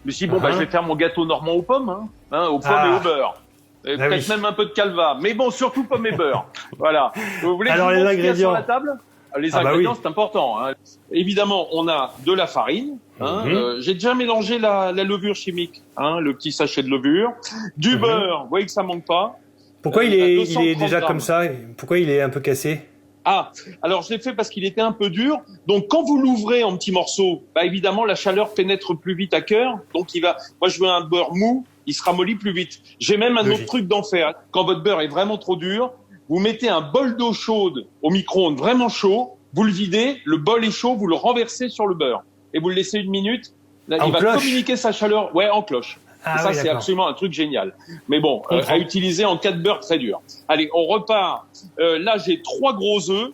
me suis dit, bon, je vais faire mon gâteau normand aux pommes, aux pommes et au beurre. Peut-être même un peu de calva. Mais bon, surtout pommes et beurre. Voilà. Vous voulez que alors, je vous les montre ce qu'il y a sur ingrédients. la table? Les ingrédients, c'est important. Évidemment, on a de la farine. J'ai déjà mélangé la levure chimique, le petit sachet de levure. Du beurre, vous voyez que ça manque pas. Pourquoi il est déjà grammes. comme ça? Pourquoi il est un peu cassé? Alors je l'ai fait parce qu'il était un peu dur. Donc quand vous l'ouvrez en petits morceaux, évidemment la chaleur pénètre plus vite à cœur. Donc moi je veux un beurre mou, il se ramollit plus vite. J'ai même un autre truc d'enfer. Quand votre beurre est vraiment trop dur, vous mettez un bol d'eau chaude au micro-ondes vraiment chaud, vous le videz, le bol est chaud, vous le renversez sur le beurre et vous le laissez 1 minute. Là, il va communiquer sa chaleur, en cloche. Et ça, c'est absolument un truc génial. Mais bon, à utiliser en cas de beurre très dur. Allez, on repart. Là, j'ai 3 gros œufs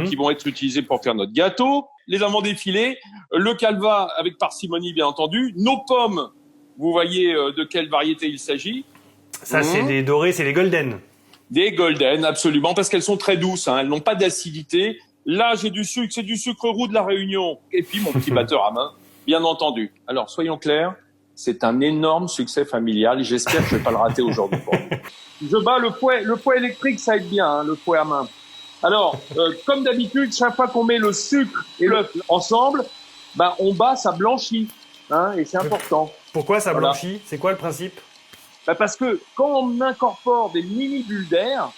qui vont être utilisés pour faire notre gâteau. Les amandes effilées, le calva avec parcimonie, bien entendu. Nos pommes, vous voyez de quelle variété il s'agit. Ça, c'est des dorés, c'est les golden. Des golden, absolument, parce qu'elles sont très douces. Elles n'ont pas d'acidité. Là, j'ai du sucre, c'est du sucre roux de la Réunion. Et puis, mon petit batteur à main, bien entendu. Alors, soyons clairs. C'est un énorme succès familial et j'espère que je vais pas le rater aujourd'hui. Je bats le fouet électrique, ça aide bien, le fouet à main. Alors, comme d'habitude, chaque fois qu'on met le sucre et l'œuf ensemble, on bat, ça blanchit, et c'est important. Pourquoi ça blanchit? C'est quoi le principe? Parce que quand on incorpore des mini bulles d'air,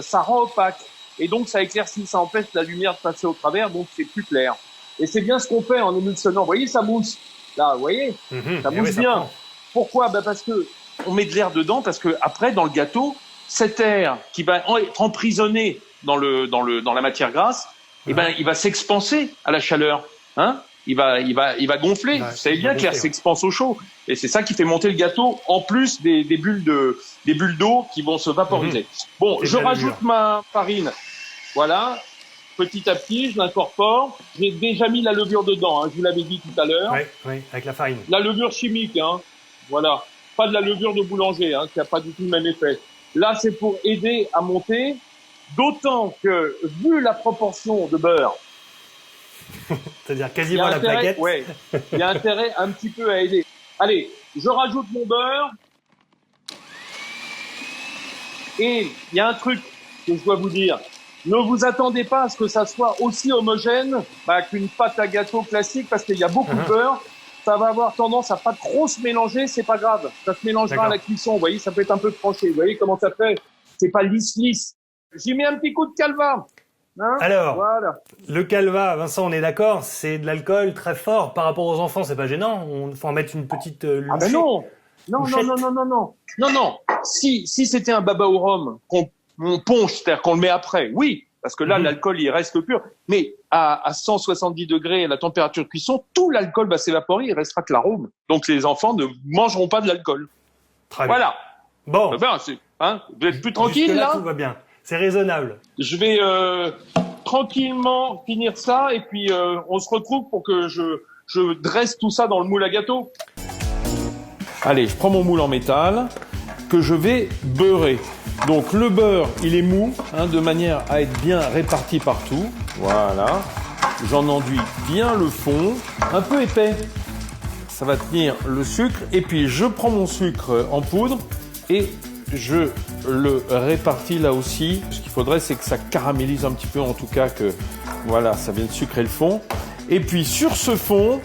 ça rend opaque et donc ça éclaircit, ça empêche la lumière de passer au travers, donc c'est plus clair. Et c'est bien ce qu'on fait en émulsionnant. Vous voyez, ça mousse. Là, vous voyez, ça mousse bien. Pourquoi? Parce que on met de l'air dedans, parce que après, dans le gâteau, cet air qui va être emprisonné dans la matière grasse, il va s'expanser à la chaleur. Il va gonfler. Vous savez bien que l'air s'expanse au chaud. Et c'est ça qui fait monter le gâteau, en plus des bulles d'eau qui vont se vaporiser. Bon, je rajoute ma farine. Voilà. Petit à petit, je l'incorpore. J'ai déjà mis la levure dedans, je vous l'avais dit tout à l'heure. Oui, avec la farine. La levure chimique, voilà. Pas de la levure de boulanger, qui a pas du tout le même effet. Là, c'est pour aider à monter. D'autant que, vu la proportion de beurre, c'est-à-dire quasiment la plaquette. Il y a intérêt un petit peu à aider. Allez, je rajoute mon beurre. Et il y a un truc que je dois vous dire. Ne vous attendez pas à ce que ça soit aussi homogène qu'une pâte à gâteau classique, parce qu'il y a beaucoup de beurre. Ça va avoir tendance à pas trop se mélanger, c'est pas grave. Ça se mélangera à la cuisson, vous voyez, ça peut être un peu tranché. Vous voyez comment ça fait? C'est pas lisse. J'y mets un petit coup de calva. Alors, voilà. Le calva, Vincent, on est d'accord, c'est de l'alcool très fort. Par rapport aux enfants, c'est pas gênant. Il faut en mettre une petite louchette. Non. Si c'était un baba au rhum qu'on ponche, c'est-à-dire qu'on le met après, oui, parce que là, l'alcool, il reste pur. Mais à 170 degrés, à la température de cuisson, tout l'alcool va s'évaporer, il restera que l'arôme. Donc les enfants ne mangeront pas de l'alcool. Très bien. Voilà. Bon. Vous êtes plus tranquille, là? Tout va bien. C'est raisonnable. Je vais tranquillement finir ça et puis on se retrouve pour que je dresse tout ça dans le moule à gâteau. Allez, je prends mon moule en métal que je vais beurrer. Donc le beurre, il est mou, de manière à être bien réparti partout. Voilà. J'en enduis bien le fond, un peu épais. Ça va tenir le sucre. Et puis je prends mon sucre en poudre et je le répartis là aussi. Ce qu'il faudrait, c'est que ça caramélise un petit peu, en tout cas que voilà, ça vienne sucrer le fond. Et puis sur ce fond,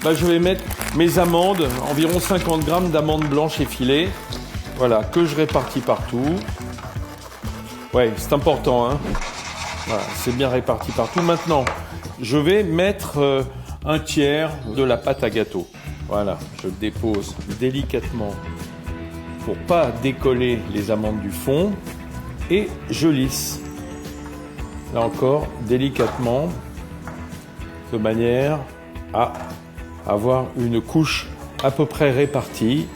je vais mettre mes amandes, environ 50 grammes d'amandes blanches effilées. Voilà, que je répartis partout. Ouais, c'est important, Voilà, c'est bien réparti partout. Maintenant, je vais mettre un tiers de la pâte à gâteau. Voilà, je dépose délicatement pour pas décoller les amandes du fond et je lisse. Là encore, délicatement, de manière à avoir une couche à peu près répartie.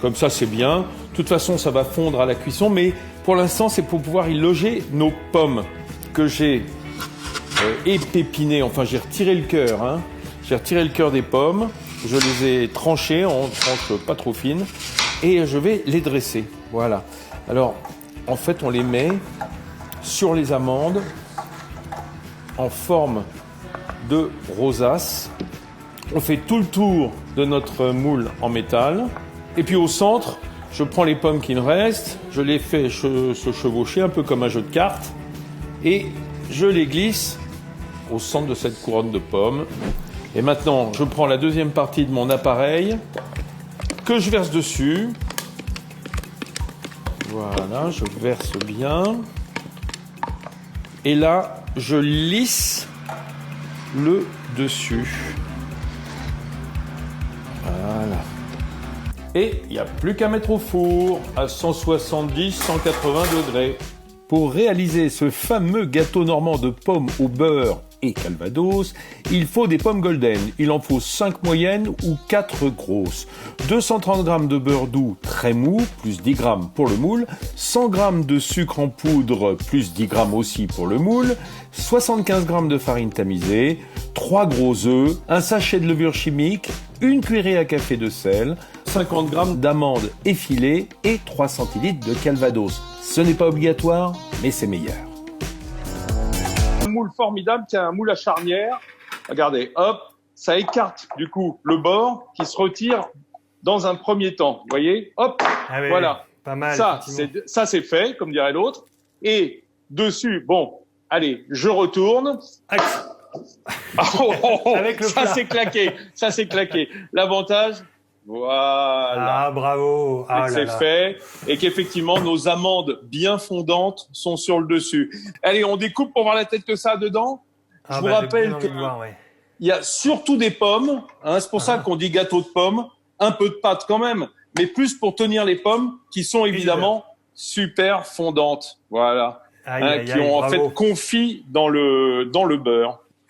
Comme ça, c'est bien. De toute façon, ça va fondre à la cuisson, mais pour l'instant, c'est pour pouvoir y loger nos pommes que j'ai épinées. Enfin, j'ai retiré le cœur. J'ai retiré le cœur des pommes. Je les ai tranchées en tranches pas trop fines et je vais les dresser. Voilà. Alors, en fait, on les met sur les amandes en forme de rosace. On fait tout le tour de notre moule en métal. Et puis au centre, je prends les pommes qui me restent, je les fais se chevaucher un peu comme un jeu de cartes. Et je les glisse au centre de cette couronne de pommes. Et maintenant, je prends la deuxième partie de mon appareil que je verse dessus. Voilà, je verse bien. Et là, je lisse le dessus. Voilà. Et il n'y a plus qu'à mettre au four à 170-180 degrés. Pour réaliser ce fameux gâteau normand de pommes au beurre et calvados, il faut des pommes golden. Il en faut 5 moyennes ou 4 grosses. 230 g de beurre doux très mou, plus 10 g pour le moule. 100 g de sucre en poudre, plus 10 g aussi pour le moule. 75 g de farine tamisée. 3 gros œufs. Un sachet de levure chimique. Une cuillerée à café de sel. 50 g d'amandes effilées et 3 centilitres de calvados. Ce n'est pas obligatoire, mais c'est meilleur. Un moule formidable qui a un moule à charnière. Regardez, hop, ça écarte du coup le bord qui se retire dans un premier temps. Vous voyez, hop, Ah oui, voilà. oui, pas mal. Ça c'est fait, comme dirait l'autre. Et dessus, bon, allez, je retourne. Axe. Avec le ça plat. c'est claqué, ça c'est claqué. L'avantage, voilà. Ah, bravo. Ah, C'est là, là. fait et qu'effectivement nos amandes bien fondantes sont sur le dessus. Allez, on découpe pour voir la tête que ça a dedans. Ah, Je vous bah, j'ai rappelle bien envie que de voir, ouais. il y a surtout des pommes, hein, c'est pour ça qu'on dit gâteau de pommes, un peu de pâte quand même, mais plus pour tenir les pommes qui sont évidemment super fondantes. Voilà. Aïe, Hein, aïe, qui aïe, ont en bravo. fait confit dans le beurre.